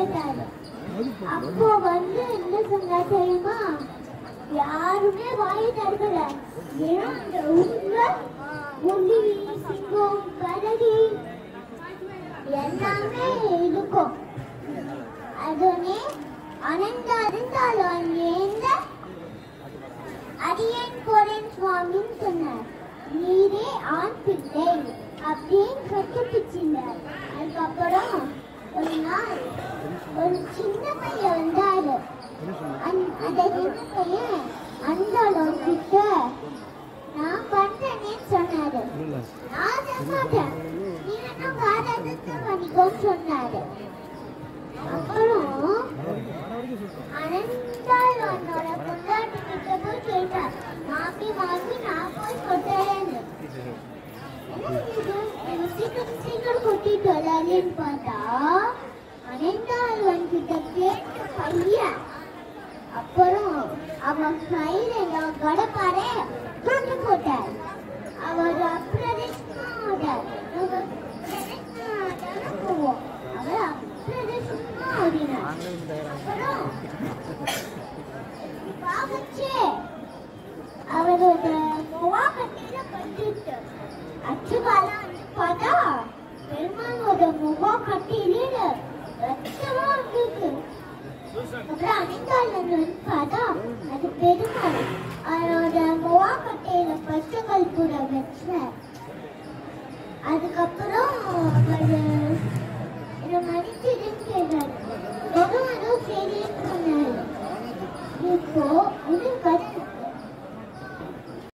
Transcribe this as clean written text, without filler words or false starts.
கேட்டாரு. அப்போ வந்து என்ன சொன்னா தெரியுமா? யாருமே வாயை திறக்கல. ஏன்னா அந்த ஊர்ல புலி, சிங்கம், கரடி எல்லாமே இருக்கும். அதுனே அனந்தாலும் ஏந்த அடியன் போறேன் சுவாமின்னு சொன்னார். நீரே ஆண் பிள்ளை அப்படின்னு கட்டுப்பிச்சிருந்தார். அதுக்கப்புறம் ஒரு நாள் ஒரு சின்ன பையன் வந்தாரு. அந்த சின்ன பையன் அந்தாலும் கிட்ட நான் பண்றேன்னு சொன்னாரு. நான் சொன்னேன், நீ வேணா காரணத்தை பண்ணிக்கோன்னு சொன்னாரு. அப்புறம் அனந்தாளனோட பொண்டாட்டி கிட்ட போய் கேட்டார், மாமி மாமி நான் போய் கொட்டுறேன்னு. சீக்கிரம் கொட்டிட்டு வராதுன்னு பார்த்தா அனந்தாளன் கிட்ட கேட்ட பையன். அப்புறம் அவன் கையில நான் கடப்பாரு தூக்கி போட்டார். அவர் அப்பிரதேசமா போவோம். அவர் அப்பிரதேசமா ஓடினார். அப்புறம் பாவச்சே அவரோட முகாக்கட்டில பட்டுட்டு அச்சுகாலம் பார்த்தா பெருமானோட முகாக்கட்டில ரத்தமா இருக்கு. அப்புறம் அனந்தாளன் பார்த்தா அது பெருமாள் அவரோட முகாக்கட்டையில பச்சை கற்பூரம் வச்சார்.